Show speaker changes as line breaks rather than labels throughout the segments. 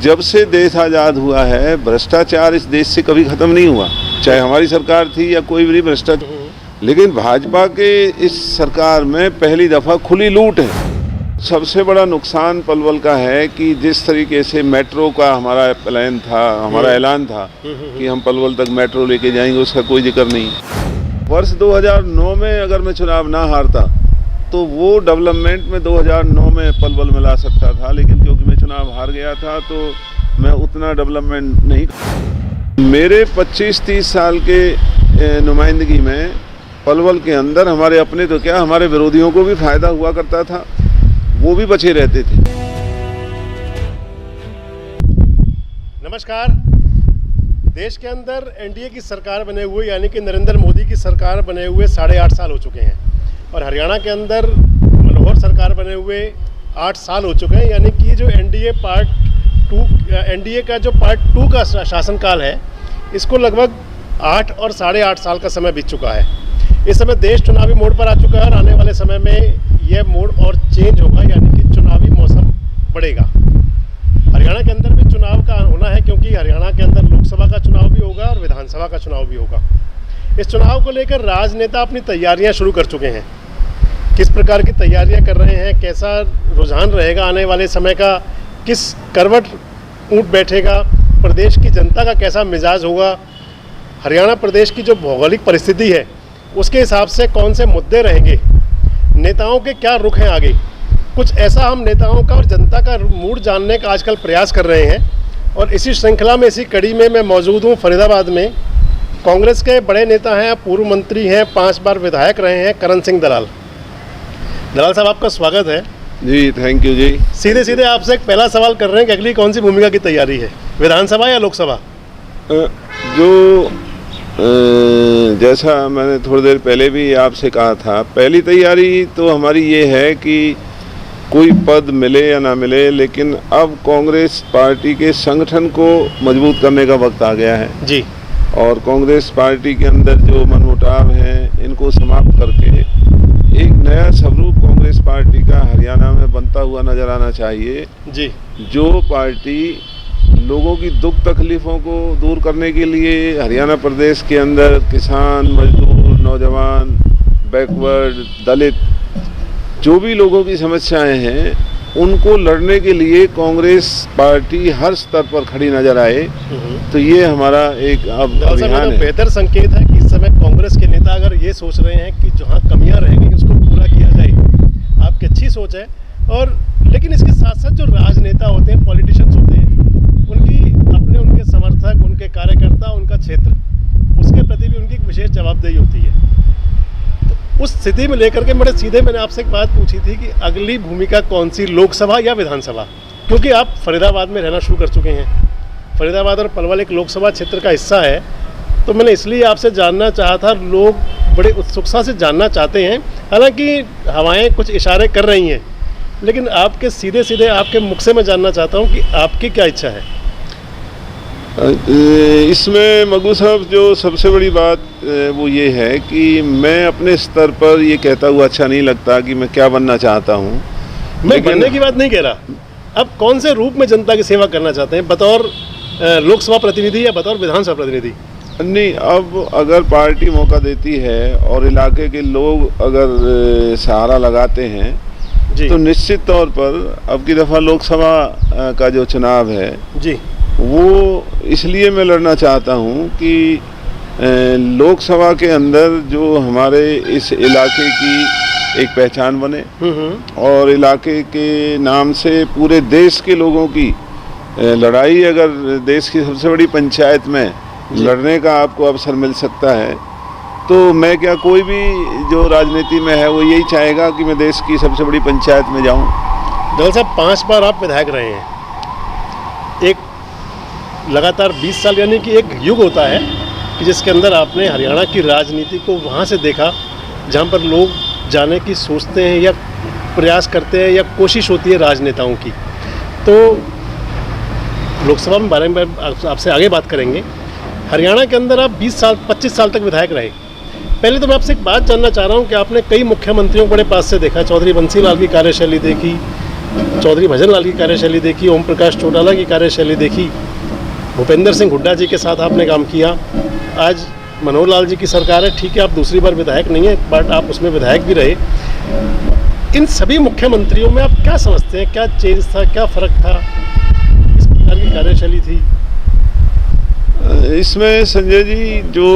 जब से देश आज़ाद हुआ है भ्रष्टाचार इस देश से कभी खत्म नहीं हुआ, चाहे हमारी सरकार थी या कोई भी भ्रष्टाचार। लेकिन भाजपा के इस सरकार में पहली दफ़ा खुली लूट है। सबसे बड़ा नुकसान पलवल का है कि जिस तरीके से मेट्रो का हमारा प्लान था, हमारा ऐलान था कि हम पलवल तक मेट्रो लेके जाएंगे, उसका कोई जिक्र नहीं। वर्ष 2009 में अगर मैं चुनाव ना हारता तो वो डेवलपमेंट में 2009 में पलवल में ला सकता था, लेकिन क्योंकि मैं चुनाव हार गया था तो मैं उतना डेवलपमेंट नहीं। मेरे 25-30 साल के नुमाइंदगी में पलवल के अंदर हमारे अपने तो क्या, हमारे विरोधियों को भी फायदा हुआ करता था, वो भी बचे रहते थे।
नमस्कार। देश के अंदर एनडीए की सरकार बने हुए यानी कि नरेंद्र मोदी की सरकार बने हुए 8.5 साल हो चुके हैं और हरियाणा के अंदर मनोहर सरकार बने हुए 8 साल हो चुके हैं, यानी कि जो एनडीए का जो पार्ट 2 का शासनकाल है, इसको लगभग 8 और 8.5 साल का समय बीत चुका है। इस समय देश चुनावी मोड़ पर आ चुका है और आने वाले समय में यह मोड़ और चेंज होगा, यानी कि चुनावी मौसम बढ़ेगा। हरियाणा के अंदर भी चुनाव का होना है, क्योंकि हरियाणा के अंदर लोकसभा का चुनाव भी होगा और विधानसभा का चुनाव भी होगा। इस चुनाव को लेकर राजनेता अपनी तैयारियां शुरू कर चुके हैं। किस प्रकार की तैयारियां कर रहे हैं, कैसा रुझान रहेगा आने वाले समय का, किस करवट ऊँट बैठेगा, प्रदेश की जनता का कैसा मिजाज होगा, हरियाणा प्रदेश की जो भौगोलिक परिस्थिति है उसके हिसाब से कौन से मुद्दे रहेंगे, नेताओं के क्या रुख हैं आगे, कुछ ऐसा हम नेताओं का और जनता का मूड जानने का आजकल प्रयास कर रहे हैं। और इसी श्रृंखला में, इसी कड़ी में मैं मौजूद हूँ फरीदाबाद में। कांग्रेस के बड़े नेता हैं, पूर्व मंत्री हैं, 5 बार विधायक रहे हैं, करण सिंह दलाल। दलाल साहब, आपका स्वागत है।
जी, थैंक यू जी।
सीधे सीधे आपसे एक पहला सवाल कर रहे हैं कि अगली कौन सी भूमिका की तैयारी है, विधानसभा या लोकसभा?
जैसा मैंने थोड़ी देर पहले भी आपसे कहा था, पहली तैयारी तो हमारी ये है कि कोई पद मिले या ना मिले, लेकिन अब कांग्रेस पार्टी के संगठन को मजबूत करने का वक्त आ गया है
जी।
और कांग्रेस पार्टी के अंदर जो मनमुटाव हैं इनको समाप्त करके एक नया स्वरूप कांग्रेस पार्टी का हरियाणा में बनता हुआ नजर आना चाहिए जी। जो पार्टी लोगों की दुख तकलीफ़ों को दूर करने के लिए हरियाणा प्रदेश के अंदर किसान, मजदूर, नौजवान, बैकवर्ड, दलित, जो भी लोगों की समस्याएं हैं उनको लड़ने के लिए कांग्रेस पार्टी हर स्तर पर खड़ी नजर आए, तो ये हमारा एक अभियान है।
बेहतर संकेत है कि इस समय कांग्रेस के नेता अगर ये सोच रहे हैं कि जहाँ कमियां रह गई उसको पूरा किया जाए, आपकी अच्छी सोच है। और लेकिन इसके साथ साथ जो राजनेता होते हैं, पॉलिटिशियंस होते हैं, उनके समर्थक, उनके कार्यकर्ता, उनका क्षेत्र, उसके प्रति भी उनकी एक विशेष जवाबदेही होती है। तो उस स्थिति में लेकर के मैंने आपसे एक बात पूछी थी कि अगली भूमिका कौन सी, लोकसभा या विधानसभा? क्योंकि आप फरीदाबाद में रहना शुरू कर चुके हैं। फरीदाबाद और पलवल एक लोकसभा क्षेत्र का हिस्सा है, तो मैंने इसलिए आपसे जानना चाहा था। लोग बड़े उत्सुकता से जानना चाहते हैं, हालांकि हवाएं कुछ इशारे कर रही हैं, लेकिन आपके सीधे सीधे आपके मुख से मैं जानना चाहता हूं कि आपकी क्या इच्छा है
इसमें। मगू साहब, जो सबसे बड़ी बात वो ये है कि मैं अपने स्तर पर ये कहता हुआ अच्छा नहीं लगता कि मैं क्या बनना चाहता हूँ।
मैं बनने की बात नहीं कह रहा, अब कौन से रूप में जनता की सेवा करना चाहते हैं, बतौर लोकसभा प्रतिनिधि या बतौर विधानसभा प्रतिनिधि?
नहीं, अब अगर पार्टी मौका देती है और इलाके के लोग अगर सहारा लगाते हैं जी, तो निश्चित तौर पर अब की दफ़ा लोकसभा का जो चुनाव है जी, वो इसलिए मैं लड़ना चाहता हूँ कि लोकसभा के अंदर जो हमारे इस इलाके की एक पहचान बने और इलाके के नाम से पूरे देश के लोगों की लड़ाई, अगर देश की सबसे बड़ी पंचायत में लड़ने का आपको अवसर मिल सकता है, तो मैं क्या, कोई भी जो राजनीति में है वो यही चाहेगा कि मैं देश की सबसे बड़ी पंचायत में जाऊं।
दलाल साहब, 5 बार आप विधायक रहे हैं, एक लगातार 20 साल, यानी कि एक युग होता है कि जिसके अंदर आपने हरियाणा की राजनीति को वहाँ से देखा जहाँ पर लोग जाने की सोचते हैं या प्रयास करते हैं या कोशिश होती है राजनेताओं की। तो लोकसभा में बारे में आपसे आगे बात करेंगे। हरियाणा के अंदर आप 25 साल तक विधायक रहे। पहले तो मैं आपसे एक बात जानना चाह रहा हूँ कि आपने कई मुख्यमंत्रियों को बड़े पास से देखा, चौधरी बंसी लाल की कार्यशैली देखी, चौधरी भजन लाल की कार्यशैली देखी, ओम प्रकाश चौटाला की कार्यशैली देखी, भूपेंद्र सिंह हुड्डा जी के साथ आपने काम किया। आज मनोहर लाल जी की सरकार है, ठीक है आप दूसरी बार विधायक नहीं है बट आप उसमें विधायक भी रहे। इन सभी मुख्यमंत्रियों में आप क्या समझते हैं, क्या चेंज था, क्या फ़र्क था, किस प्रकार की कार्यशैली थी?
इसमें संजय जी जो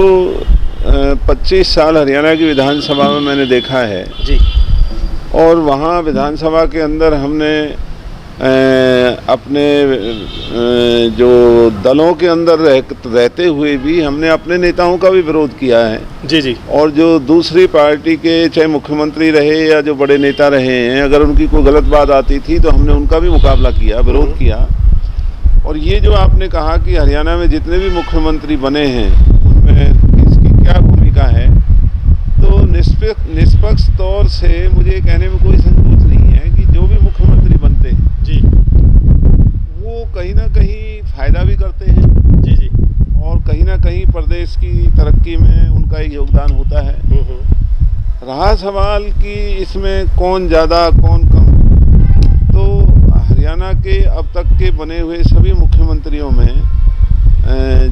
25 साल हरियाणा की विधानसभा में मैंने देखा है
जी,
और वहाँ विधानसभा के अंदर हमने अपने जो दलों के अंदर रहते हुए भी हमने अपने नेताओं का भी विरोध किया है।
जी जी।
और जो दूसरी पार्टी के चाहे मुख्यमंत्री रहे या जो बड़े नेता रहे हैं, अगर उनकी कोई गलत बात आती थी तो हमने उनका भी मुकाबला किया, विरोध किया। और ये जो आपने कहा कि हरियाणा में जितने भी मुख्यमंत्री बने हैं उनमें इसकी क्या भूमिका है, तो निष्पक्ष तौर से मुझे कहने में कोई संकोच नहीं है कि जो भी मुख्यमंत्री बनते हैं
जी,
वो कहीं ना कहीं फ़ायदा भी करते हैं
जी जी,
और कहीं ना कहीं प्रदेश की तरक्की में उनका एक योगदान होता है। रहा सवाल कि इसमें कौन ज़्यादा कौन कम, तो हरियाणा के अब तक के बने हुए सभी मुख्यमंत्रियों में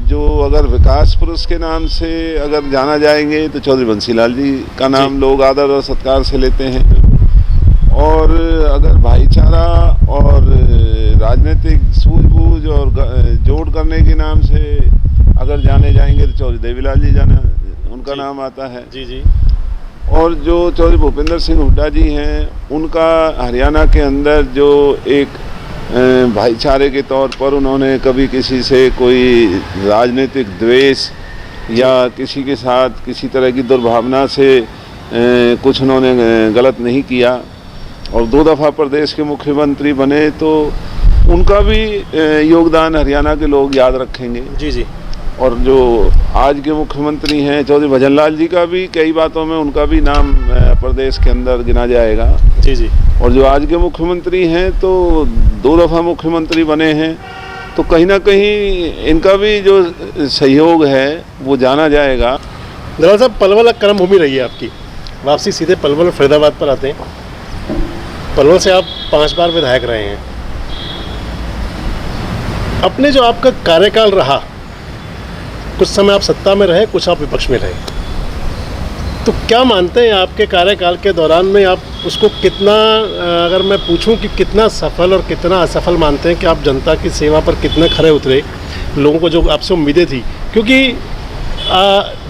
जो अगर विकास पुरुष के नाम से अगर जाना जाएंगे तो चौधरी बंसी लाल जी का नाम लोग आदर और सत्कार से लेते हैं। और अगर भाईचारा और राजनीतिक सूझबूझ और जोड़ करने के नाम से अगर जाने जाएंगे तो चौधरी देवीलाल जी उनका नाम आता है।
जी जी।
और जो चौधरी भूपेंद्र सिंह हुड्डा जी हैं, उनका हरियाणा के अंदर जो एक भाईचारे के तौर पर उन्होंने कभी किसी से कोई राजनीतिक द्वेष या किसी के साथ किसी तरह की दुर्भावना से कुछ उन्होंने गलत नहीं किया और 2 दफ़ा प्रदेश के मुख्यमंत्री बने, तो उनका भी योगदान हरियाणा के लोग याद रखेंगे।
जी जी।
और जो आज के मुख्यमंत्री हैं चौधरी भजन लाल जी का भी कई बातों में उनका भी नाम प्रदेश के अंदर गिना जाएगा।
जी जी।
और जो आज के मुख्यमंत्री हैं तो 2 दफ़ा मुख्यमंत्री बने हैं, तो कहीं ना कहीं इनका भी जो सहयोग है वो जाना जाएगा।
दरअसल साहब, पलवल कर्म भूमि रही है आपकी, वापसी सीधे पलवल फरीदाबाद पर आते हैं। पलवल से आप 5 बार विधायक रहे हैं। अपने जो आपका कार्यकाल रहा, कुछ समय आप सत्ता में रहे, कुछ आप विपक्ष में रहे, तो क्या मानते हैं आपके कार्यकाल के दौरान में आप उसको कितना, अगर मैं पूछूं कि कितना सफल और कितना असफल मानते हैं कि आप जनता की सेवा पर कितने खरे उतरे, लोगों को जो आपसे उम्मीदें थी, क्योंकि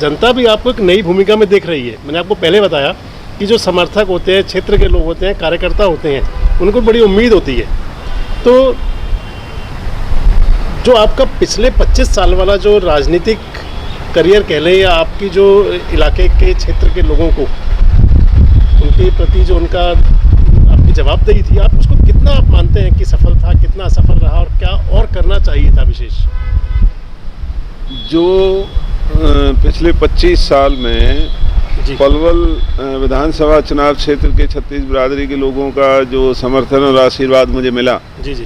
जनता भी आपको एक नई भूमिका में देख रही है। मैंने आपको पहले बताया कि जो समर्थक होते हैं, क्षेत्र के लोग होते हैं, कार्यकर्ता होते हैं, उनको बड़ी उम्मीद होती है। तो जो आपका पिछले 25 साल वाला जो राजनीतिक करियर कह लें, या आपकी जो इलाके के क्षेत्र के लोगों को उनके प्रति जो उनका आपकी जवाबदेही थी, आप उसको कितना आप मानते हैं कि सफल था, कितना असफल रहा, और क्या और करना चाहिए था विशेष?
जो पिछले 25 साल में पलवल विधानसभा चुनाव क्षेत्र के 36 बिरादरी के लोगों का जो समर्थन और आशीर्वाद मुझे मिला, जी जी,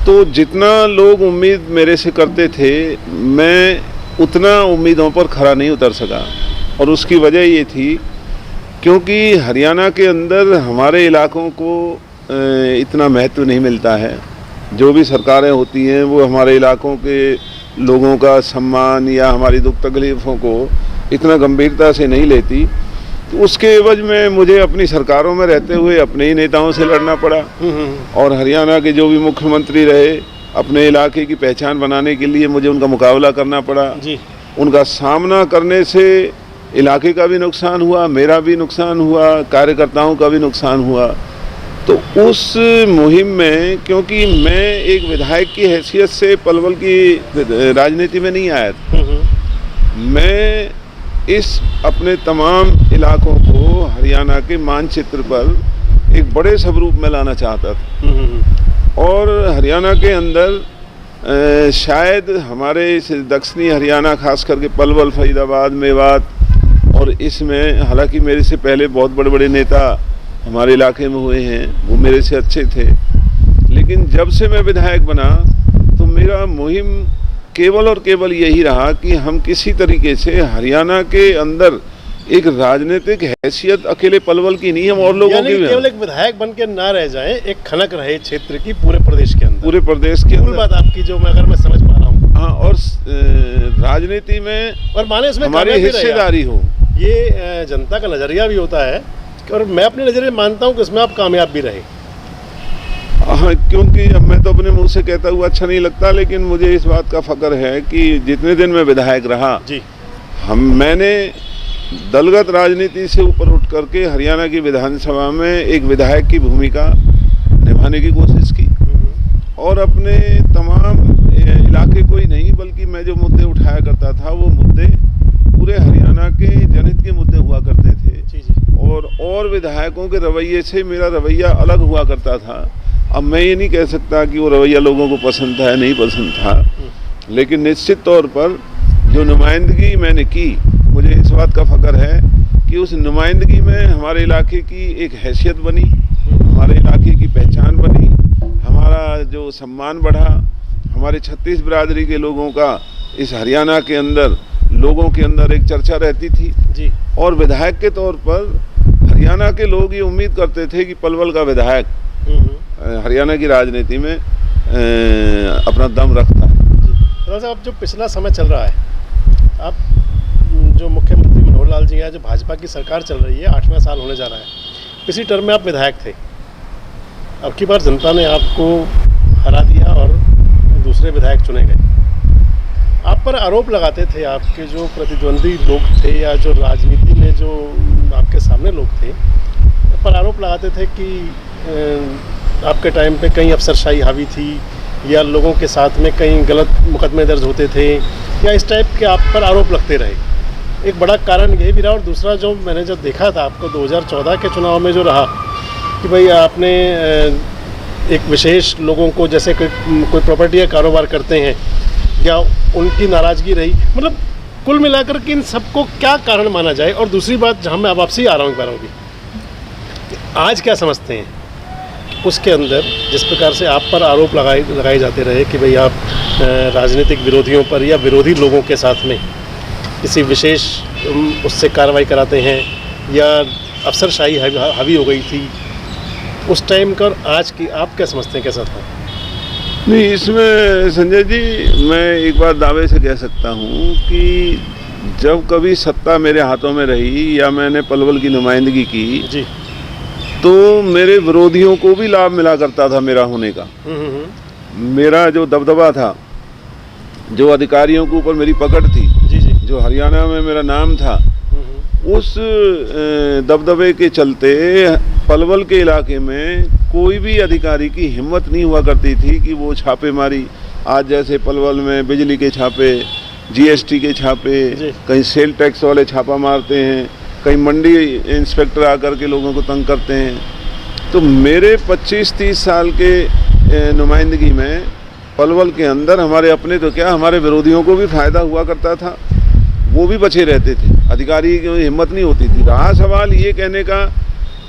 तो जितना लोग उम्मीद मेरे से करते थे, मैं उतना उम्मीदों पर खरा नहीं उतर सका। और उसकी वजह ये थी क्योंकि हरियाणा के अंदर हमारे इलाकों को इतना महत्व नहीं मिलता है। जो भी सरकारें होती हैं वो हमारे इलाकों के लोगों का सम्मान या हमारी दुख तकलीफ़ों को इतना गंभीरता से नहीं लेती। तो उसके एवज में मुझे अपनी सरकारों में रहते हुए अपने ही नेताओं से लड़ना पड़ा। और हरियाणा के जो भी मुख्यमंत्री रहे, अपने इलाके की पहचान बनाने के लिए मुझे उनका मुकाबला करना पड़ा जी। उनका सामना करने से इलाके का भी नुकसान हुआ, मेरा भी नुकसान हुआ, कार्यकर्ताओं का भी नुकसान हुआ। तो उस मुहिम में, क्योंकि मैं एक विधायक की हैसियत से पलवल की राजनीति में नहीं आया था, मैं इस अपने तमाम इलाकों को हरियाणा के मानचित्र पर एक बड़े स्वरूप में लाना चाहता था। और हरियाणा के अंदर शायद हमारे इस दक्षिणी हरियाणा, खास करके पलवल, फरीदाबाद, मेवात, और इसमें हालांकि मेरे से पहले बहुत बड़े बड़े नेता हमारे इलाके में हुए हैं, वो मेरे से अच्छे थे, लेकिन जब से मैं विधायक बना तो मेरा मुहिम केवल और केवल यही रहा कि हम किसी तरीके से हरियाणा के अंदर एक राजनीतिक हैसियत अकेले पलवल की नहीं, हम और लोगों
यानी
की
कि
भी
केवल एक विधायक बन के ना रह जाए, एक खनक रहे क्षेत्र की पूरे प्रदेश के अंदर।
पूरे प्रदेश के
मूल
अंदर।
बात आपकी जो मैं समझ पा रहा हूँ।
हाँ, और राजनीति में
और माने उसमें
हमारी
कामयाबी रहे आप।
हिस्सेदारी हो।
ये जनता का नजरिया भी होता है, और मैं अपने नजरिए मानता हूँ कि इसमें आप कामयाब भी रहे।
हाँ, क्योंकि अब मैं तो अपने मुंह से कहता हुआ अच्छा नहीं लगता, लेकिन मुझे इस बात का फक्र है कि जितने दिन मैं विधायक रहा
जी,
मैंने दलगत राजनीति से ऊपर उठ करके हरियाणा की विधानसभा में एक विधायक की भूमिका निभाने की कोशिश की, और अपने तमाम इलाके को ही नहीं बल्कि मैं जो मुद्दे उठाया करता था वो मुद्दे पूरे हरियाणा के जनहित के मुद्दे हुआ करते थे।
जी जी।
और विधायकों के रवैये से मेरा रवैया अलग हुआ करता था। अब मैं ये नहीं कह सकता कि वो रवैया लोगों को पसंद था या नहीं पसंद था, लेकिन निश्चित तौर पर जो नुमाइंदगी मैंने की, मुझे इस बात का फक्र है कि उस नुमाइंदगी में हमारे इलाके की एक हैसियत बनी, हमारे इलाके की पहचान बनी, हमारा जो सम्मान बढ़ा, हमारे 36 बिरादरी के लोगों का इस हरियाणा के अंदर लोगों के अंदर एक चर्चा रहती थी
जी।
और विधायक के तौर पर हरियाणा के लोग ये उम्मीद करते थे कि पलवल का विधायक हरियाणा की राजनीति में अपना दम रखता है।
तो अब जो पिछला समय चल रहा है, आप जो मुख्यमंत्री मनोहर लाल जी हैं, जो भाजपा की सरकार चल रही है, 8वां साल होने जा रहा है, पिछली टर्म में आप विधायक थे। अब की बार जनता ने आपको हरा दिया और दूसरे विधायक चुने गए। आप पर आरोप लगाते थे आपके जो प्रतिद्वंदी लोग थे या जो राजनीति में जो आपके सामने लोग थे, पर आरोप लगाते थे कि आपके टाइम पे कहीं अफसरशाही हावी थी या लोगों के साथ में कहीं गलत मुकदमे दर्ज होते थे या इस टाइप के आप पर आरोप लगते रहे। एक बड़ा कारण ये भी रहा, और दूसरा जो मैंने जब देखा था आपको 2014 के चुनाव में जो रहा कि भाई आपने एक विशेष लोगों को, जैसे कोई प्रॉपर्टी का कारोबार करते हैं या उनकी नाराज़गी रही, मतलब कुल मिलाकर के इन सबको क्या कारण माना जाए। और दूसरी बात जहाँ मैं अब आपसे ही आ रहा हूँ एक बार होगी, आज क्या समझते हैं उसके अंदर जिस प्रकार से आप पर आरोप लगाए जाते रहे कि भाई आप राजनीतिक विरोधियों पर या विरोधी लोगों के साथ में किसी विशेष उससे कार्रवाई कराते हैं या अफसरशाही हावी हो गई थी उस टाइम का, और आज की आप क्या समझते हैं कैसा था?
नहीं, इसमें संजय जी मैं एक बार दावे से कह सकता हूँ कि जब कभी सत्ता मेरे हाथों में रही या मैंने पलवल की नुमाइंदगी की
जी,
तो मेरे विरोधियों को भी लाभ मिला करता था मेरा होने का। मेरा जो दबदबा था, जो अधिकारियों के ऊपर मेरी पकड़ थी,
जी जी,
जो हरियाणा में मेरा नाम था, उस दबदबे के चलते पलवल के इलाके में कोई भी अधिकारी की हिम्मत नहीं हुआ करती थी कि वो छापेमारी, आज जैसे पलवल में बिजली के छापे, जीएसटी के छापे, कहीं सेल टैक्स वाले छापा मारते हैं, कहीं मंडी इंस्पेक्टर आकर के लोगों को तंग करते हैं। तो मेरे 25-30 साल के नुमाइंदगी में पलवल के अंदर हमारे अपने तो क्या, हमारे विरोधियों को भी फायदा हुआ करता था, वो भी बचे रहते थे, अधिकारी की हिम्मत नहीं होती थी। रहा सवाल ये कहने का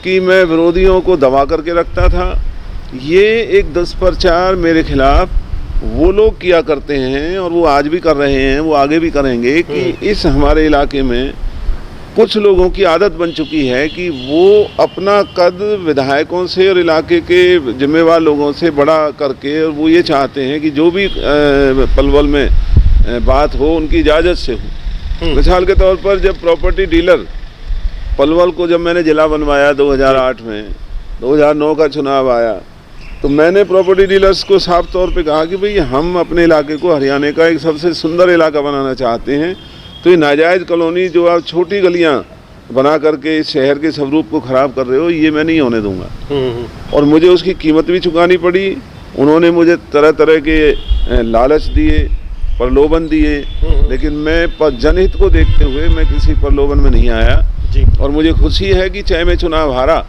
कि मैं विरोधियों को दबा करके रखता था, ये एक दुष्प्रचार मेरे खिलाफ वो लोग किया करते हैं और वो आज भी कर रहे हैं, वो आगे भी करेंगे कि इस हमारे इलाके में कुछ लोगों की आदत बन चुकी है कि वो अपना कद विधायकों से और इलाके के जिम्मेवार लोगों से बड़ा करके, और वो ये चाहते हैं कि जो भी पलवल में बात हो उनकी इजाज़त से हो। मिसाल के तौर पर जब प्रॉपर्टी डीलर पलवल को जब मैंने जिला बनवाया 2008 में, 2009 का चुनाव आया, तो मैंने प्रॉपर्टी डीलर्स को साफ तौर पे कहा कि भाई हम अपने इलाके को हरियाणा का एक सबसे सुंदर इलाका बनाना चाहते हैं, तो ये नाजायज़ कॉलोनी जो आप छोटी गलियां बना करके इस शहर के स्वरूप को ख़राब कर रहे हो, ये मैं नहीं होने दूंगा। और मुझे उसकी कीमत भी चुकानी पड़ी। उन्होंने मुझे तरह तरह के लालच दिए, प्रलोभन दिए, लेकिन मैं जनहित को देखते हुए मैं किसी प्रलोभन में नहीं आया जी। और मुझे खुशी है कि चाहे मैं चुनाव हारा,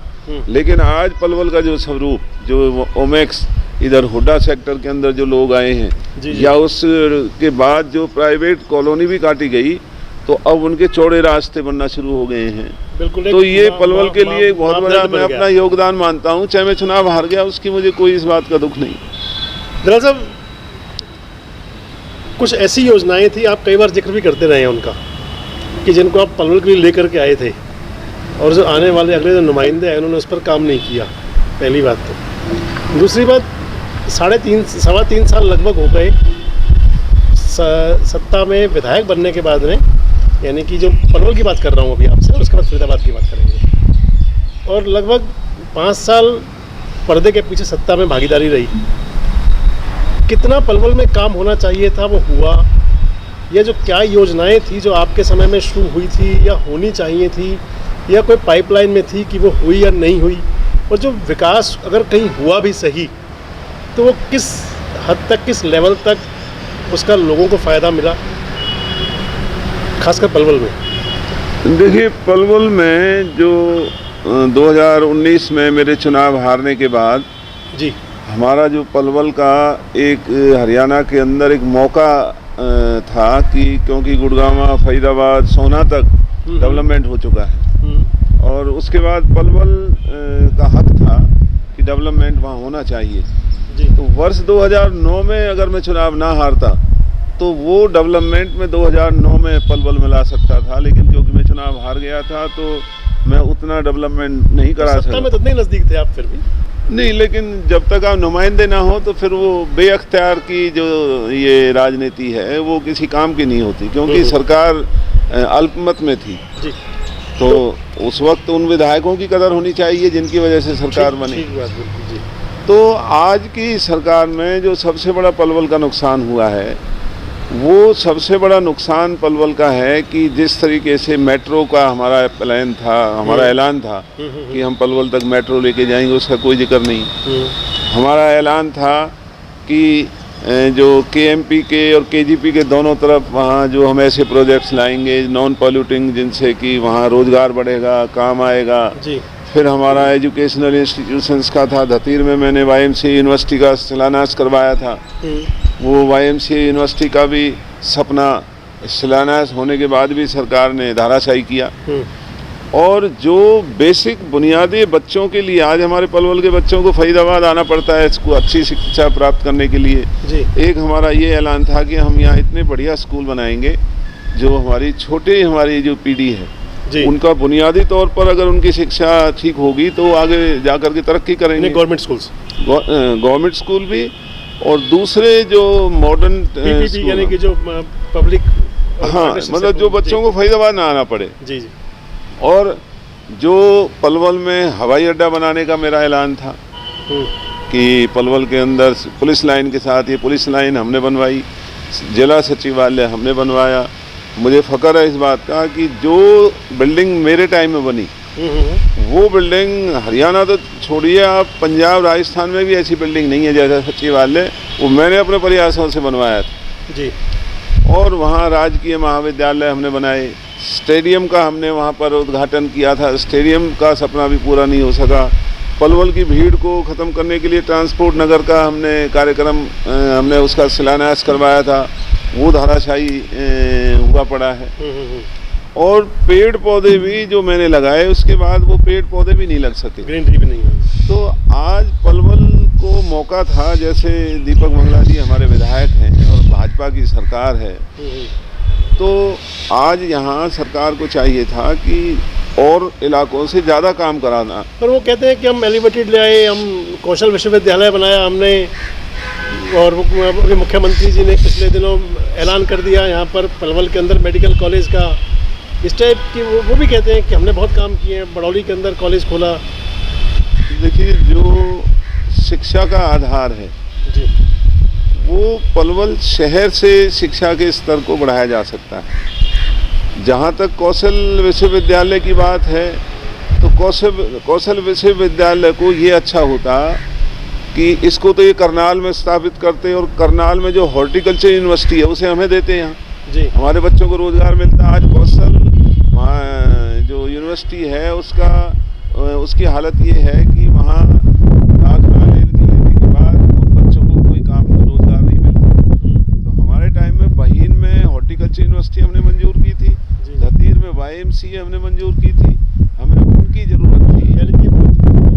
लेकिन आज पलवल का जो स्वरूप, जो ओमेक्स इधर हुड्डा सेक्टर के अंदर जो लोग आए हैं जी। या उसके बाद जो प्राइवेट कॉलोनी भी काटी गई, तो अब उनके चौड़े रास्ते बनना शुरू हो गए हैं। बिल्कुल, तो ये पलवल के लिए एक बहुत बड़ा मैं अपना योगदान मानता हूँ। चाहे मैं चुनाव हार गया, उसकी मुझे कोई इस बात का दुख नहीं।
दरअसल कुछ ऐसी योजनाएं थी, आप कई बार जिक्र भी करते रहे हैं उनका, कि जिनको आप पलवल के लिए लेकर के आए थे और जो आने वाले अगले जो नुमाइंदे हैं उन्होंने उस पर काम नहीं किया, पहली बात तो। दूसरी बात, 3.5 साल लगभग हो गए सत्ता में विधायक बनने के बाद में, यानी कि जो पलवल की बात कर रहा हूँ अभी आपसे, और उसके बाद फरीदाबाद की बात करेंगे। और लगभग 5 साल पर्दे के पीछे सत्ता में भागीदारी रही। कितना पलवल में काम होना चाहिए था वो हुआ, या जो क्या योजनाएं थी जो आपके समय में शुरू हुई थी या होनी चाहिए थी, या कोई पाइपलाइन में थी कि वो हुई या नहीं हुई, और जो विकास अगर कहीं हुआ भी सही तो वो किस हद तक, किस लेवल तक उसका लोगों को फ़ायदा मिला, खासकर पलवल में।
देखिए, पलवल में जो 2019 में मेरे चुनाव हारने के बाद
जी,
हमारा जो पलवल का एक हरियाणा के अंदर एक मौका था कि क्योंकि गुड़गांव, फरीदाबाद, सोना तक डेवलपमेंट हो चुका है और उसके बाद पलवल का हक था कि डेवलपमेंट वहाँ होना चाहिए
जी।
तो वर्ष 2009 में अगर मैं चुनाव ना हारता तो वो डेवलपमेंट में 2009 में पलवल में ला सकता था, लेकिन क्योंकि मैं चुनाव हार गया था तो मैं उतना डेवलपमेंट नहीं करा
सत्ता में तो इतने नज़दीक थे आप फिर भी।
नहीं, लेकिन जब तक आप नुमाइंदे ना हो तो फिर वो बेअख्तियार की जो ये राजनीति है वो किसी काम की नहीं होती, क्योंकि सरकार अल्पमत में थी
जी।
तो उस वक्त उन विधायकों की कदर होनी चाहिए जिनकी वजह से सरकार बनी।
ठीक बात, बिल्कुल जी।
तो आज की सरकार में जो सबसे बड़ा पलवल का नुकसान हुआ है वो सबसे बड़ा नुकसान पलवल का है कि जिस तरीके से मेट्रो का हमारा प्लान था, हमारा ऐलान था कि हम पलवल तक मेट्रो लेके जाएंगे, उसका कोई जिक्र नहीं। हमारा ऐलान था कि जो केएमपी के और केजीपी के दोनों तरफ वहाँ जो हम ऐसे प्रोजेक्ट्स लाएंगे नॉन पॉल्यूटिंग, जिनसे कि वहाँ रोजगार बढ़ेगा, काम आएगा जी। फिर हमारा एजुकेशनल इंस्टीट्यूशंस का था, धतीर में मैंने वाईएमसीए यूनिवर्सिटी का शिलान्यास करवाया था। वो वाईएमसीए यूनिवर्सिटी का भी सपना शिलान्यास होने के बाद भी सरकार ने धाराशाही किया। और जो बेसिक बुनियादी बच्चों के लिए आज हमारे पलवल के बच्चों को फरीदाबाद आना पड़ता है इसको अच्छी शिक्षा प्राप्त करने के लिए जी। एक हमारा ये ऐलान था कि हम यहाँ इतने बढ़िया स्कूल बनाएंगे जो हमारी जो पीढ़ी है जी। उनका बुनियादी तौर पर अगर उनकी शिक्षा ठीक होगी तो आगे जाकर के तरक्की करेंगे। गवर्नमेंट स्कूल भी और दूसरे जो मॉडर्न
यानी कि जो पब्लिक,
हाँ, मतलब जो बच्चों को फरीदाबाद ना आना पड़े जी जी। और जो पलवल में हवाई अड्डा बनाने का मेरा ऐलान था कि पलवल के अंदर पुलिस लाइन के साथ ये पुलिस लाइन हमने बनवाई, जिला सचिवालय हमने बनवाया। मुझे फ़ख्र है इस बात का कि जो बिल्डिंग मेरे टाइम में बनी वो बिल्डिंग हरियाणा तो छोड़िए, आप पंजाब, राजस्थान में भी ऐसी बिल्डिंग नहीं है जैसा सचिवालय, वो मैंने अपने प्रयासों से बनवाया था जी। और वहाँ राजकीय महाविद्यालय हमने बनाए, स्टेडियम का हमने वहाँ पर उद्घाटन किया था, स्टेडियम का सपना भी पूरा नहीं हो सका। पलवल की भीड़ को ख़त्म करने के लिए ट्रांसपोर्ट नगर का हमने कार्यक्रम हमने उसका शिलान्यास करवाया था, वो धाराशाही हुआ पड़ा है। और पेड़ पौधे भी जो मैंने लगाए उसके बाद वो पेड़ पौधे भी नहीं लग सके,
ग्रीनरी भी नहीं हुई।
तो आज पलवल को मौका था, जैसे दीपक मंगला जी हमारे विधायक हैं और भाजपा की सरकार है, तो आज यहाँ सरकार को चाहिए था कि और इलाकों से ज़्यादा काम कराना।
पर वो कहते हैं कि हम एलिवेटेड ले आए, हम कौशल विश्वविद्यालय बनाया हमने, और मुख्यमंत्री जी ने पिछले दिनों ऐलान कर दिया यहाँ पर पलवल के अंदर मेडिकल कॉलेज का, इस टाइप की वो भी कहते हैं कि हमने बहुत काम किए हैं, बड़ौली के अंदर कॉलेज खोला।
देखिए, जो शिक्षा का आधार है जी, वो पलवल शहर से शिक्षा के स्तर को बढ़ाया जा सकता है। जहाँ तक कौशल विश्वविद्यालय की बात है तो कौशल विश्वविद्यालय को ये अच्छा होता कि इसको तो ये करनाल में स्थापित करते, और करनाल में जो हॉर्टिकल्चर यूनिवर्सिटी है उसे हमें देते यहाँ जी, हमारे बच्चों को रोजगार मिलता। आज कौशल जो यूनिवर्सिटी है उसकी हालत ये है कि वहाँ दाखिला लेने के बाद उन बच्चों को कोई काम रोजगार नहीं मिलता। तो हमारे टाइम में बहीन में हॉर्टिकल्चर यूनिवर्सिटी हमने मंजूर की थी, धतीर में वाईएमसीए हमने मंजूर की थी, हमें उनकी ज़रूरत थी।
यानी कि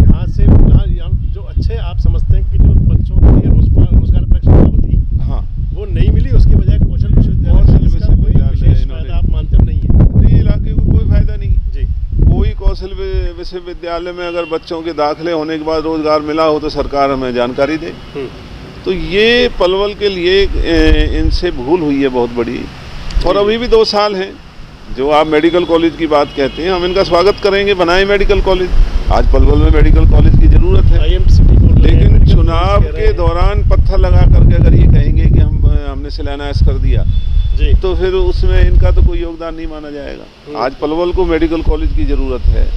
यहाँ से जो अच्छे आप समझते हैं कि जो बच्चों के लिए रोजगार परीक्षा होती, हाँ, वो नहीं मिली, उसके बजाय कौशल विश्वविद्यालय आप मानते हो नहीं है?
विश्वविद्यालय में अगर बच्चों के दाखिले होने के बाद रोजगार मिला हो तो सरकार हमें जानकारी दे। तो ये पलवल के लिए इनसे भूल हुई है बहुत बड़ी। और अभी भी 2 साल हैं। जो आप मेडिकल कॉलेज की बात कहते हैं, हम इनका स्वागत करेंगे, बनाए मेडिकल कॉलेज। आज पलवल में मेडिकल कॉलेज की ज़रूरत है, लेकिन चुनाव के दौरान पत्थर लगा करके अगर ये कहेंगे कि हमने शिलान्यास कर दिया
जी,
तो फिर उसमें इनका तो कोई योगदान नहीं माना जाएगा। आज पलवल को मेडिकल कॉलेज की ज़रूरत है।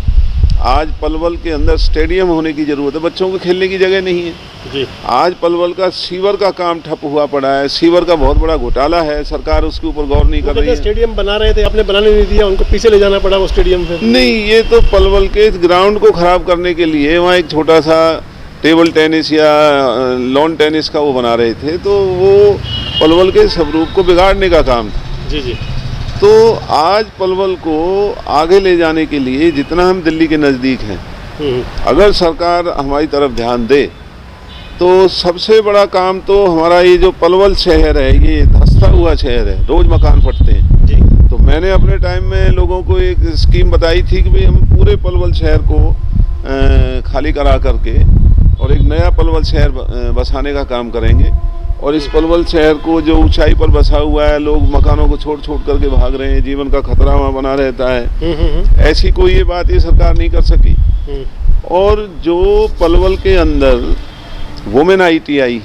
आज पलवल के अंदर स्टेडियम होने की ज़रूरत है, बच्चों को खेलने की जगह नहीं है
जी।
आज पलवल का सीवर का काम ठप हुआ पड़ा है, सीवर का बहुत बड़ा घोटाला है, सरकार उसके ऊपर गौर नहीं कर रही है।
स्टेडियम बना रहे थे, आपने बनाने नहीं दिया, उनको पीछे ले जाना पड़ा वो स्टेडियम पे।
नहीं, ये तो पलवल के इस ग्राउंड को खराब करने के लिए वहाँ एक छोटा सा टेबल टेनिस या लॉन टेनिस का वो बना रहे थे, तो वो पलवल के स्वरूप को बिगाड़ने का काम था।
जी जी।
तो आज पलवल को आगे ले जाने के लिए जितना हम दिल्ली के नज़दीक हैं, अगर सरकार हमारी तरफ ध्यान दे तो सबसे बड़ा काम तो हमारा ये जो पलवल शहर है, ये धंसता हुआ शहर है, रोज मकान फटते हैं जी। तो मैंने अपने टाइम में लोगों को एक स्कीम बताई थी कि भाई हम पूरे पलवल शहर को खाली करा करके और एक नया पलवल शहर बसाने का काम करेंगे। और इस पलवल शहर को जो ऊंचाई पर बसा हुआ है, लोग मकानों को छोड़ छोड़ करके भाग रहे हैं, जीवन का खतरा वहाँ बना रहता है। ऐसी कोई ये बात ये सरकार नहीं कर सकी। और जो पलवल के अंदर वुमेन ITI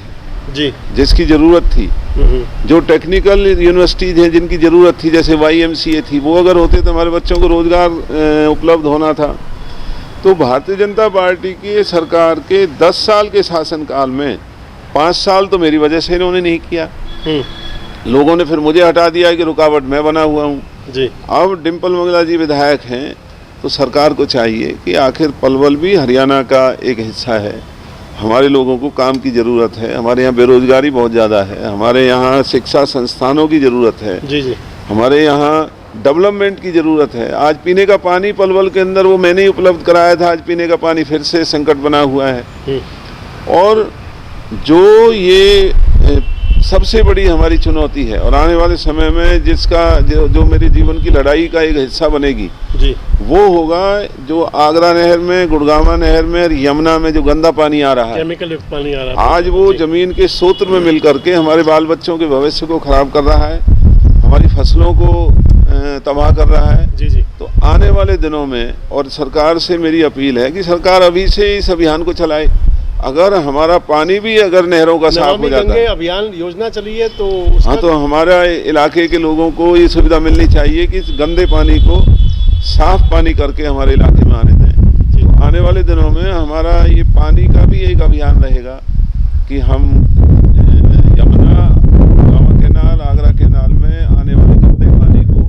जी,
जिसकी ज़रूरत थी, जो टेक्निकल यूनिवर्सिटीज़ हैं जिनकी ज़रूरत थी, जैसे YMCA थी, वो अगर होते तो हमारे बच्चों को रोज़गार उपलब्ध होना था। तो भारतीय जनता पार्टी की सरकार के 10 साल के शासनकाल में 5 साल तो मेरी वजह से इन्होंने नहीं किया। लोगों ने फिर मुझे हटा दिया कि रुकावट मैं बना हुआ हूँ जी। अब डिम्पल मंगला जी विधायक हैं, तो सरकार को चाहिए कि आखिर पलवल भी हरियाणा का एक हिस्सा है। हमारे लोगों को काम की ज़रूरत है, हमारे यहाँ बेरोजगारी बहुत ज़्यादा है, हमारे यहाँ शिक्षा संस्थानों की ज़रूरत है जी जी। हमारे यहाँ डेवलपमेंट की ज़रूरत है। आज पीने का पानी पलवल के अंदर वो मैंने ही उपलब्ध कराया था, आज पीने का पानी फिर से संकट बना हुआ है। और जो ये सबसे बड़ी हमारी चुनौती है और आने वाले समय में जिसका जो मेरे जीवन की लड़ाई का एक हिस्सा बनेगी जी, वो होगा जो आगरा नहर में, गुड़गामा नहर में और यमुना में जो गंदा पानी आ रहा है, केमिकल युक्त पानी आ रहा है, आज वो जमीन के स्रोत में मिल करके हमारे बाल बच्चों के भविष्य को खराब कर रहा है, हमारी फसलों को तबाह कर रहा है जी जी। तो आने वाले दिनों में, और सरकार से मेरी अपील है कि सरकार अभी से इस अभियान को चलाए। अगर हमारा पानी भी अगर नहरों का साफ हो जाता है,
अभियान योजना चली है तो
हाँ, तो हमारा इलाके के लोगों को ये सुविधा मिलनी चाहिए कि इस गंदे पानी को साफ पानी करके हमारे इलाके में आने दें। तो आने वाले दिनों में हमारा ये पानी का भी एक अभियान रहेगा कि हम यमुना, गुड़गामा कैनाल, आगरा कैनाल में आने वाले गंदे पानी को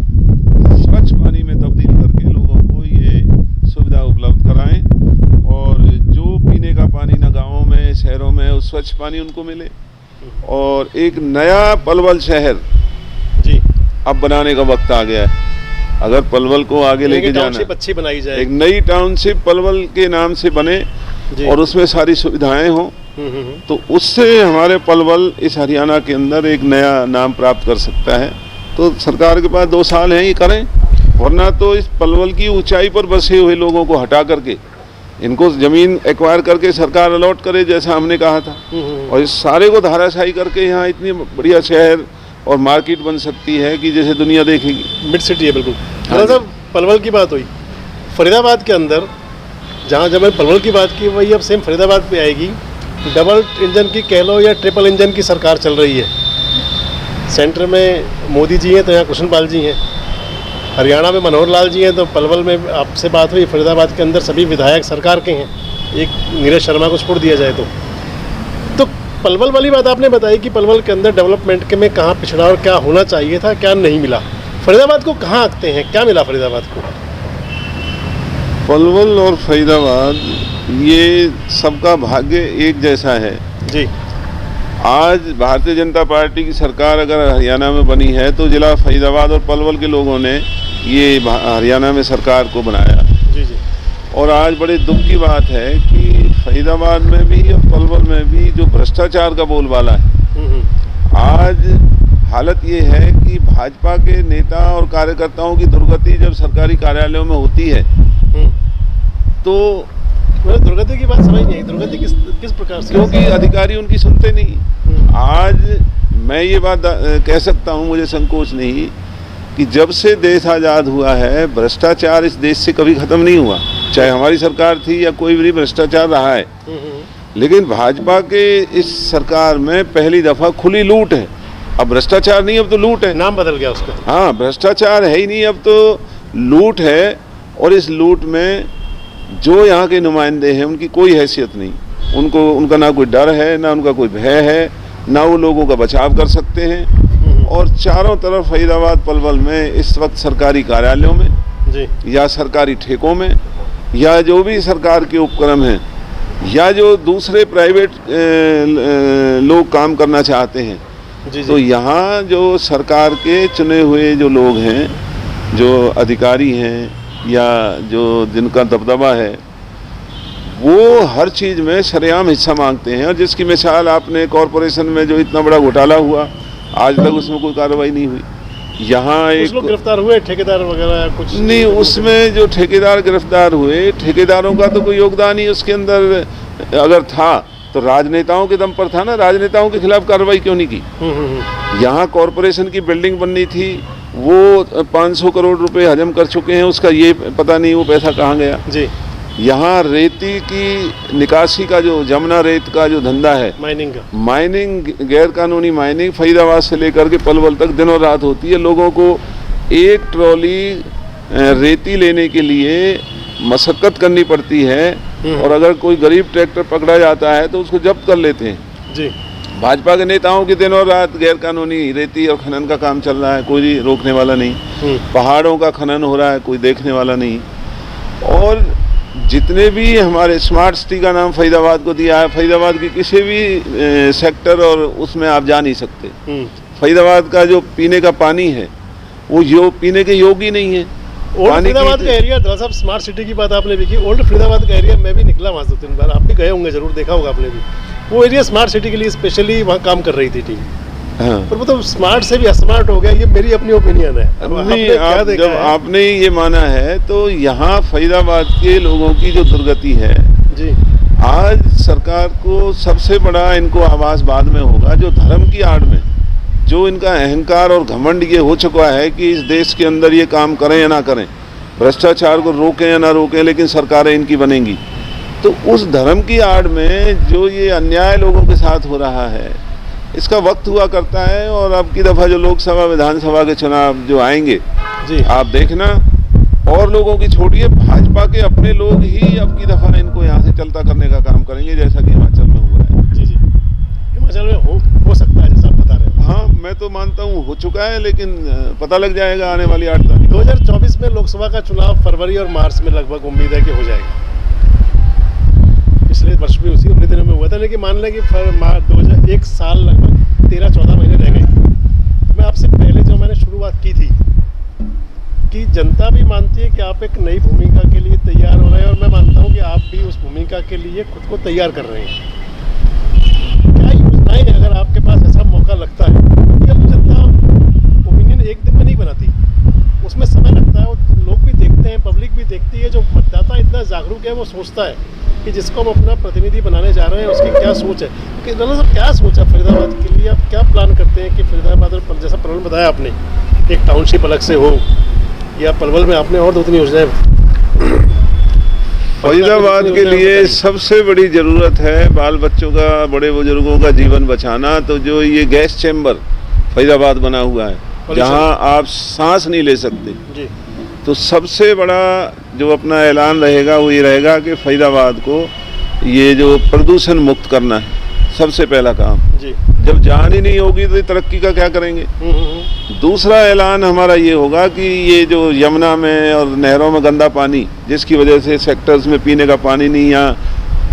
स्वच्छ पानी में तब्दील करके लोगों को ये सुविधा उपलब्ध कराएं और जो पीने का पानी ना गाँवों में, शहरों में, उस स्वच्छ पानी उनको मिले। और एक नया पलवल शहर जी अब बनाने का वक्त आ गया है। अगर पलवल को आगे लेके जाना,
अच्छी बनाई जाए,
एक नई टाउनशिप पलवल के नाम से बने और उसमें सारी सुविधाएं हों, तो उससे हमारे पलवल इस हरियाणा के अंदर एक नया नाम प्राप्त कर सकता है। तो सरकार के पास 2 साल हैं, ये करें, वरना तो इस पलवल की ऊंचाई पर बसे हुए लोगों को हटा करके इनको ज़मीन एक्वायर करके सरकार अलॉट करे, जैसा हमने कहा था, और इस सारे को धाराशाही करके यहाँ इतनी बढ़िया शहर और मार्केट बन सकती है कि जैसे दुनिया देखेगी।
मिड सिटी है बिल्कुल। साहब, पलवल की बात हुई, फरीदाबाद के अंदर जहाँ जब मैंने पलवल की बात की, वही अब सेम फरीदाबाद पे आएगी। डबल इंजन की कह लो या ट्रिपल इंजन की सरकार चल रही है। सेंटर में मोदी जी हैं तो यहाँ कृष्णपाल जी हैं, हरियाणा में मनोहर लाल जी हैं, तो पलवल में आपसे बात हुई, फरीदाबाद के अंदर सभी विधायक सरकार के हैं, एक नीरज शर्मा को छोड़ दिया जाए तो पलवल वाली बात आपने बताई कि पलवल के अंदर डेवलपमेंट के में कहाँ पिछड़ा और क्या होना चाहिए था, क्या नहीं मिला। फरीदाबाद को कहाँ आंकते हैं, क्या मिला फरीदाबाद को?
पलवल और फरीदाबाद ये सबका भाग्य एक जैसा है जी। आज भारतीय जनता पार्टी की सरकार अगर हरियाणा में बनी है तो जिला फरीदाबाद और पलवल के लोगों ने ये हरियाणा में सरकार को बनाया जी जी। और आज बड़े दुख की बात है कि फरीदाबाद में भी और पलवल में भी जो भ्रष्टाचार का बोलबाला है, आज हालत ये है कि भाजपा के नेता और कार्यकर्ताओं की दुर्गति जब सरकारी कार्यालयों में होती है तो
मतलब दुर्गति की बात समझ नहीं आई, दुर्गति किस प्रकार से?
क्योंकि अधिकारी उनकी सुनते नहीं। आज मैं ये बात कह सकता हूँ, मुझे संकोच नहीं, कि जब से देश आज़ाद हुआ है भ्रष्टाचार इस देश से कभी ख़त्म नहीं हुआ। चाहे हमारी सरकार थी या कोई भी भ्रष्टाचार रहा है, लेकिन भाजपा के इस सरकार में पहली दफ़ा खुली लूट है। अब भ्रष्टाचार नहीं, अब तो लूट है।
नाम बदल गया उसका।
हाँ, भ्रष्टाचार है ही नहीं, अब तो लूट है। और इस लूट में जो यहाँ के नुमाइंदे हैं उनकी कोई हैसियत नहीं। उनका ना कोई डर है, ना उनका कोई भय है, ना वो लोगों का बचाव कर सकते हैं। और चारों तरफ फरीदाबाद पलवल में इस वक्त सरकारी कार्यालयों में
जी, या
सरकारी ठेकों में, या जो भी सरकार के उपक्रम हैं, या जो दूसरे प्राइवेट लोग काम करना चाहते हैं, तो यहाँ जो सरकार के चुने हुए जो लोग हैं, जो अधिकारी हैं या जो जिनका दबदबा है, वो हर चीज़ में सरेआम हिस्सा मांगते हैं। और जिसकी मिसाल आपने कॉरपोरेशन में जो इतना बड़ा घोटाला हुआ, आज तक उसमें कोई कार्रवाई नहीं हुई। यहाँ एक
लोग गिरफ्तार हुए, ठेकेदार वगैरह कुछ
नहीं, उसमें जो ठेकेदार गिरफ्तार हुए, ठेकेदारों का तो कोई योगदान ही उसके अंदर अगर था तो राजनेताओं के दम पर था ना। राजनेताओं के खिलाफ कार्रवाई क्यों नहीं की? यहाँ कॉरपोरेशन की बिल्डिंग बननी थी, वो 500 करोड़ रुपए हजम कर चुके हैं, उसका ये पता नहीं वो पैसा कहाँ गया जी। यहाँ रेती की निकासी का जो जमुना रेत का जो धंधा है, माइनिंग गैर कानूनी माइनिंग फरीदाबाद से लेकर के पलवल तक दिनों रात होती है। लोगों को एक ट्रॉली रेती लेने के लिए मशक्कत करनी पड़ती है, और अगर कोई गरीब ट्रैक्टर पकड़ा जाता है तो उसको जब्त कर लेते हैं जी। भाजपा के नेताओं की दिनों रात गैर कानूनी रेती और खनन का काम चल रहा है, कोई रोकने वाला नहीं। पहाड़ों का खनन हो रहा है, कोई देखने वाला नहीं। और जितने भी हमारे स्मार्ट सिटी का नाम फरीदाबाद को दिया है, फरीदाबाद की किसी भी सेक्टर और उसमें आप जा नहीं सकते। फरीदाबाद का जो पीने का पानी है वो पीने के योग्य ही नहीं है।
ओल्ड फरीदाबाद का एरिया, दरअसल स्मार्ट सिटी की बात आपने भी की, ओल्ड फरीदाबाद का एरिया मैं भी निकला वहाँ 2-3 बार, आप भी गए होंगे, जरूर देखा होगा आपने भी। वो एरिया स्मार्ट सिटी के लिए स्पेशली वहाँ काम कर रही थी टीम। हाँ। पर मतलब स्मार्ट से भी स्मार्ट हो गया, ये मेरी अपनी ओपिनियन है।
जब आपने ये माना है तो यहाँ फरीदाबाद के लोगों की जो दुर्गति है जी, आज सरकार को सबसे बड़ा इनको आवाज बाद में होगा, जो धर्म की आड़ में जो इनका अहंकार और घमंड ये हो चुका है कि इस देश के अंदर ये काम करें या ना करें, भ्रष्टाचार को रोकें या ना रोकें, लेकिन सरकारें इनकी बनेंगी। तो उस धर्म की आड़ में जो ये अन्याय लोगों के साथ हो रहा है, इसका वक्त हुआ करता है। और अब की दफ़ा जो लोकसभा विधानसभा के चुनाव जो आएंगे जी, आप देखना, और लोगों की छोड़िए, भाजपा के अपने लोग ही अब की दफ़ा इनको यहाँ से चलता करने का काम करेंगे, जैसा कि हिमाचल में हुआ है।
जी जी, हिमाचल में हो सकता है जैसा आप बता रहे हैं।
हाँ, मैं तो मानता हूँ हो चुका है, लेकिन पता लग जाएगा आने वाली 8 तारीख।
2024 में लोकसभा का चुनाव फरवरी और मार्च में लगभग उम्मीद है कि हो जाएगा। पिछले वर्ष भी उसी दिनों में हुआ था, लेकिन मान लें कि 1 साल लगभग 13-14 महीने रह गए। तो मैं आपसे पहले जो मैंने शुरुआत की थी कि जनता भी मानती है कि आप एक नई भूमिका के लिए तैयार हो रहे हैं, और मैं मानता हूं कि आप भी उस भूमिका के लिए खुद को तैयार कर रहे हैं। क्या योजनाएं, अगर आपके पास ऐसा मौका लगता है, क्योंकि अब जनता ओपिनियन एक दिन में नहीं बनाती, उसमें समय लगता है, और लोग भी देखते हैं, पब्लिक भी देखती है। जो मतदाता इतना जागरूक है, वो सोचता है कि जिसको हम अपना प्रतिनिधि बनाने जा रहे हैं उसकी क्या सोच है। कि सर क्या सोच है फरीदाबाद के लिए, आप क्या प्लान करते हैं कि फरीदाबाद और जैसा पलवल बताया आपने, एक टाउनशिप अलग से हो, या पलवल में आपने और 2-3 योजनाएं।
फरीदाबाद के लिए सबसे बड़ी ज़रूरत है बाल बच्चों का, बड़े बुजुर्गों का जीवन बचाना। तो जो ये गैस चैम्बर फरीदाबाद बना हुआ है, जहां आप सांस नहीं ले सकते जी, तो सबसे बड़ा जो अपना ऐलान रहेगा वो ये रहेगा कि फरीदाबाद को ये जो प्रदूषण मुक्त करना है, सबसे पहला काम जी। जब जान ही नहीं होगी तो तरक्की का क्या करेंगे। दूसरा ऐलान हमारा ये होगा कि ये जो यमुना में और नहरों में गंदा पानी, जिसकी वजह से सेक्टर्स में पीने का पानी नहीं, यहाँ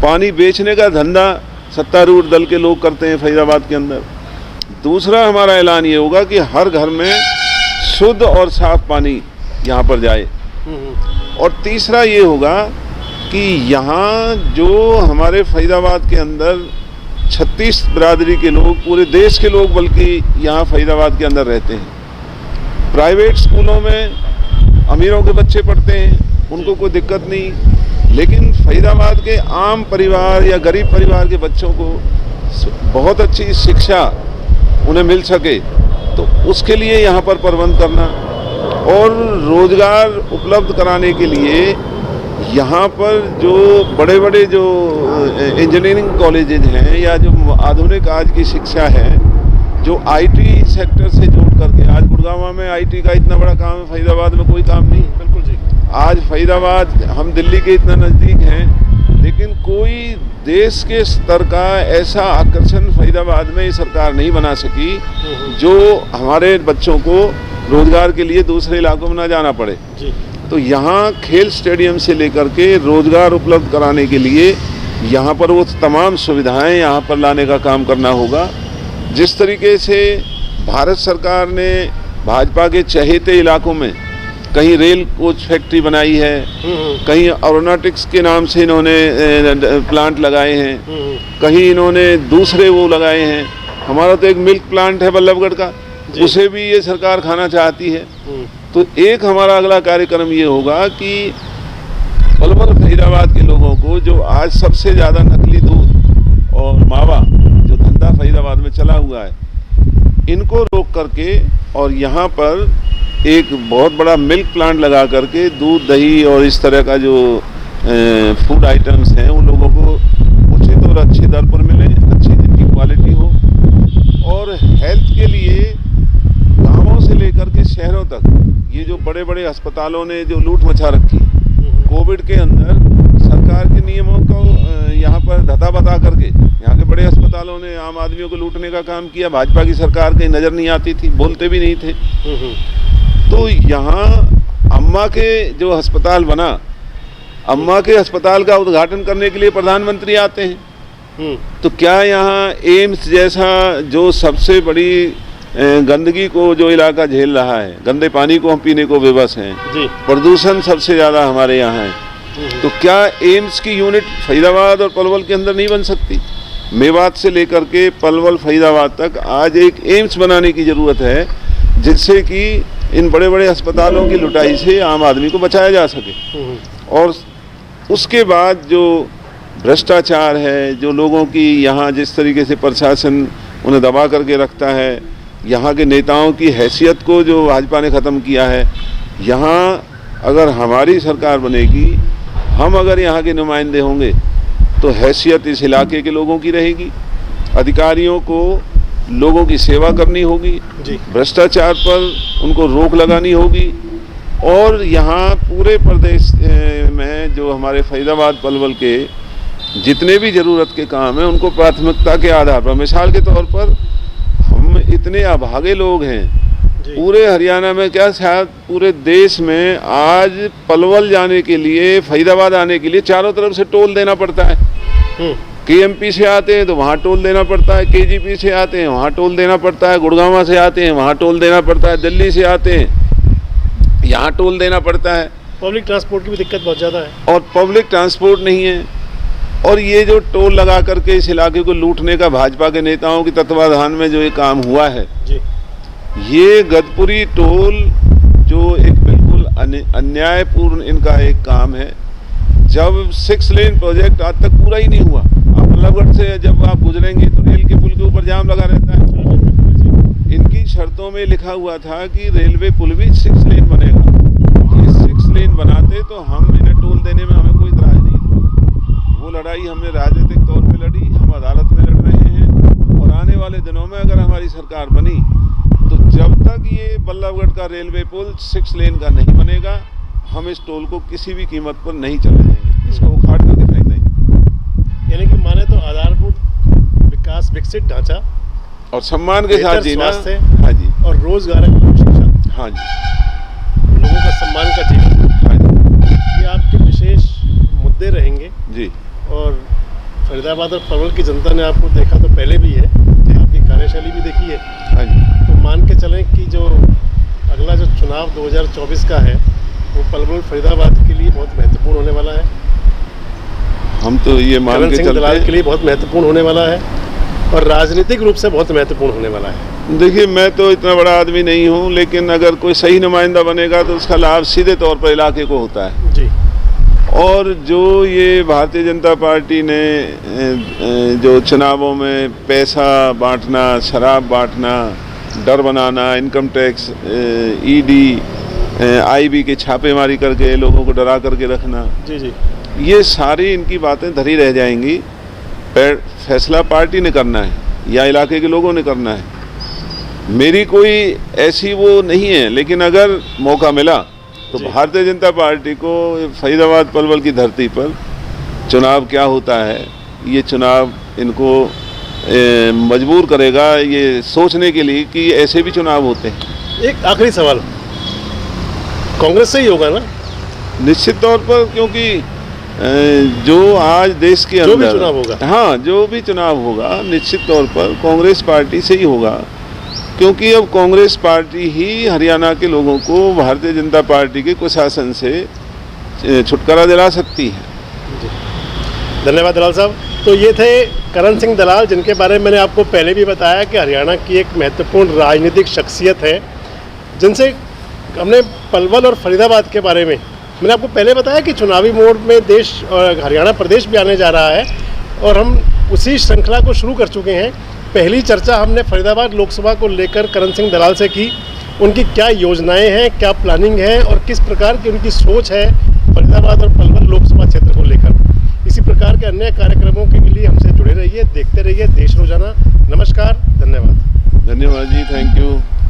पानी बेचने का धंधा सत्तारूढ़ दल के लोग करते हैं फरीदाबाद के अंदर। दूसरा हमारा ऐलान ये होगा कि हर घर में शुद्ध और साफ पानी यहाँ पर जाए। और तीसरा ये होगा कि यहाँ जो हमारे फरीदाबाद के अंदर 36 बिरादरी के लोग, पूरे देश के लोग बल्कि यहाँ फरीदाबाद के अंदर रहते हैं। प्राइवेट स्कूलों में अमीरों के बच्चे पढ़ते हैं, उनको कोई दिक्कत नहीं, लेकिन फरीदाबाद के आम परिवार या गरीब परिवार के बच्चों को बहुत अच्छी शिक्षा उन्हें मिल सके, तो उसके लिए यहाँ पर प्रबंध करना और रोजगार उपलब्ध कराने के लिए यहाँ पर जो बड़े बड़े जो इंजीनियरिंग कॉलेजेज हैं या जो आधुनिक आज की शिक्षा है, जो आईटी सेक्टर से जोड़ करके, आज गुड़गांव में आईटी का इतना बड़ा काम है, फरीदाबाद में कोई काम नहीं।
बिल्कुल जी।
आज फरीदाबाद, हम दिल्ली के इतना नज़दीक हैं, लेकिन कोई देश के स्तर का ऐसा आकर्षण फरीदाबाद में ये सरकार नहीं बना सकी जो हमारे बच्चों को रोजगार के लिए दूसरे इलाकों में ना जाना पड़े
जी।
तो यहाँ खेल स्टेडियम से लेकर के रोजगार उपलब्ध कराने के लिए यहाँ पर वो तमाम सुविधाएं यहाँ पर लाने का काम करना होगा। जिस तरीके से भारत सरकार ने भाजपा के चहेते इलाकों में कहीं रेल कोच फैक्ट्री बनाई है, कहीं एरोनॉटिक्स के नाम से इन्होंने प्लांट लगाए हैं, कहीं इन्होंने दूसरे वो लगाए हैं। हमारा तो एक मिल्क प्लांट है बल्लभगढ़ का, उसे भी ये सरकार खाना चाहती है। तो एक हमारा अगला कार्यक्रम ये होगा कि पलवल फरीदाबाद के लोगों को, जो आज सबसे ज़्यादा नकली दूध और मावा जो धंधा फरीदाबाद में चला हुआ है, इनको रोक करके और यहाँ पर एक बहुत बड़ा मिल्क प्लांट लगा करके दूध, दही और इस तरह का जो फूड आइटम्स हैं उन लोगों को उचित और अच्छी दर पर मिले, अच्छी जिनकी क्वालिटी हो। और हेल्थ के लिए गांवों से लेकर के शहरों तक ये जो बड़े बड़े अस्पतालों ने जो लूट मचा रखी कोविड के अंदर, सरकार के नियमों को यहाँ पर धता बता करके यहाँ के बड़े अस्पतालों ने आम आदमियों को लूटने का काम किया। भाजपा की सरकार कहीं नज़र नहीं आती थी, बोलते भी नहीं थे। तो यहाँ अम्मा के जो अस्पताल बना, अम्मा के अस्पताल का उद्घाटन करने के लिए प्रधानमंत्री आते हैं। तो क्या यहाँ एम्स जैसा जो सबसे बड़ी गंदगी को जो इलाका झेल रहा है, गंदे पानी को हम पीने को बेबस हैं, प्रदूषण सबसे ज़्यादा हमारे यहाँ है, तो क्या एम्स की यूनिट फरीदाबाद और पलवल के अंदर नहीं बन सकती? मेवात से लेकर के पलवल फरीदाबाद तक आज एक एम्स बनाने की ज़रूरत है, जिससे कि इन बड़े बड़े अस्पतालों की लुटाई से आम आदमी को बचाया जा सके। और उसके बाद जो भ्रष्टाचार है, जो लोगों की यहाँ जिस तरीके से प्रशासन उन्हें दबा करके रखता है, यहाँ के नेताओं की हैसियत को जो भाजपा ने ख़त्म किया है, यहाँ अगर हमारी सरकार बनेगी, हम अगर यहाँ के नुमाइंदे होंगे तो हैसियत इस इलाके के लोगों की रहेगी। अधिकारियों को लोगों की सेवा करनी होगी, भ्रष्टाचार पर उनको रोक लगानी होगी और यहाँ पूरे प्रदेश में जो हमारे फरीदाबाद पलवल के जितने भी ज़रूरत के काम हैं उनको प्राथमिकता के आधार पर, मिसाल के तौर पर हम इतने अभागे लोग हैं पूरे हरियाणा में, क्या शायद पूरे देश में, आज पलवल जाने के लिए, फरीदाबाद आने के लिए चारों तरफ से टोल देना पड़ता है। केएमपी से आते हैं तो वहाँ टोल देना पड़ता है, केजीपी से आते हैं वहाँ टोल देना पड़ता है, गुड़गांव से आते हैं वहाँ टोल देना पड़ता है, दिल्ली से आते हैं यहाँ टोल देना पड़ता है।
पब्लिक ट्रांसपोर्ट की भी दिक्कत बहुत ज़्यादा है
और पब्लिक ट्रांसपोर्ट नहीं है। और ये जो टोल लगा करके इस इलाके को लूटने का भाजपा के नेताओं के तत्वाधान में जो ये काम हुआ है जी, ये गदपुरी टोल जो एक बिल्कुल अन्यायपूर्ण इनका एक काम है। जब 6 लेन प्रोजेक्ट आज तक पूरा ही नहीं हुआ, आप बल्लभगढ़ से जब आप गुजरेंगे तो रेल के पुल के ऊपर जाम लगा रहता है। इनकी शर्तों में लिखा हुआ था कि रेलवे पुल भी 6 लेन बनेगा। ये 6 लेन बनाते तो हम इन्हें टोल देने में हमें कोई इतराज नहीं था। वो लड़ाई हमने राजनीतिक तौर पर लड़ी, हम अदालत में लड़ रहे हैं और आने वाले दिनों में अगर हमारी सरकार बनी तो जब तक ये बल्लभगढ़ का रेलवे पुल 6 लेन का नहीं बनेगा, हम इस टोल को किसी भी कीमत पर नहीं चलने देंगे, इसको उखाड़ करके फेंक देंगे।
यानी कि माने तो आधारभूत विकास, विकसित ढांचा
और सम्मान के साथ जीना,
हाँ जी, और रोजगार की शिक्षा,
हाँ जी,
लोगों का सम्मान का जीवन,
हाँ जी,
ये आपके विशेष मुद्दे रहेंगे
जी।
और फरीदाबाद और पलवल की जनता ने आपको देखा तो पहले भी है, आपकी कार्यशैली भी देखी है,
हाँ जी।
तो मान के चलें कि जो अगला जो चुनाव 2024 का है वो पलवल फरीदाबाद के लिए बहुत महत्वपूर्ण होने वाला है।
हम तो ये मान के चलते हैं
के लिए बहुत महत्वपूर्ण होने वाला है और राजनीतिक रूप से बहुत महत्वपूर्ण होने वाला है।
देखिए, मैं तो इतना बड़ा आदमी नहीं हूँ, लेकिन अगर कोई सही नुमाइंदा बनेगा तो उसका लाभ सीधे तौर पर इलाके को होता है
जी।
और जो ये भारतीय जनता पार्टी ने जो चुनावों में पैसा बांटना, शराब बांटना, डर बनाना, इनकम टैक्स, ईडी, आईबी के छापेमारी करके लोगों को डरा करके रखना,
जी जी,
ये सारी इनकी बातें धरी रह जाएंगी। फैसला पार्टी ने करना है या इलाके के लोगों ने करना है। मेरी कोई ऐसी वो नहीं है, लेकिन अगर मौका मिला तो
जी।
भारतीय जनता पार्टी को फरीदाबाद पलवल की धरती पर चुनाव क्या होता है, ये चुनाव इनको मजबूर करेगा ये सोचने के लिए कि ऐसे भी चुनाव होते हैं।
एक आखिरी सवाल, कांग्रेस से ही होगा ना?
निश्चित तौर पर, क्योंकि जो आज देश के
जो भी
अंदर
चुनाव होगा,
हाँ, जो भी चुनाव होगा निश्चित तौर पर कांग्रेस पार्टी से ही होगा, क्योंकि अब कांग्रेस पार्टी ही हरियाणा के लोगों को भारतीय जनता पार्टी के कुशासन से छुटकारा दिला सकती है।
धन्यवाद दलाल साहब। तो ये थे करण सिंह दलाल, जिनके बारे में मैंने आपको पहले भी बताया कि हरियाणा की एक महत्वपूर्ण राजनीतिक शख्सियत है, जिनसे हमने पलवल और फरीदाबाद के बारे में मैंने आपको पहले बताया कि चुनावी मोड में देश और हरियाणा प्रदेश भी आने जा रहा है, और हम उसी श्रृंखला को शुरू कर चुके हैं। पहली चर्चा हमने फरीदाबाद लोकसभा को लेकर करण सिंह दलाल से की, उनकी क्या योजनाएं हैं, क्या प्लानिंग है और किस प्रकार की उनकी सोच है फरीदाबाद और पलवल लोकसभा क्षेत्र को लेकर। इसी प्रकार के अन्य कार्यक्रमों के लिए हमसे जुड़े रहिए, देखते रहिए देश रोजाना। नमस्कार, धन्यवाद।
धन्यवाद जी, थैंक यू।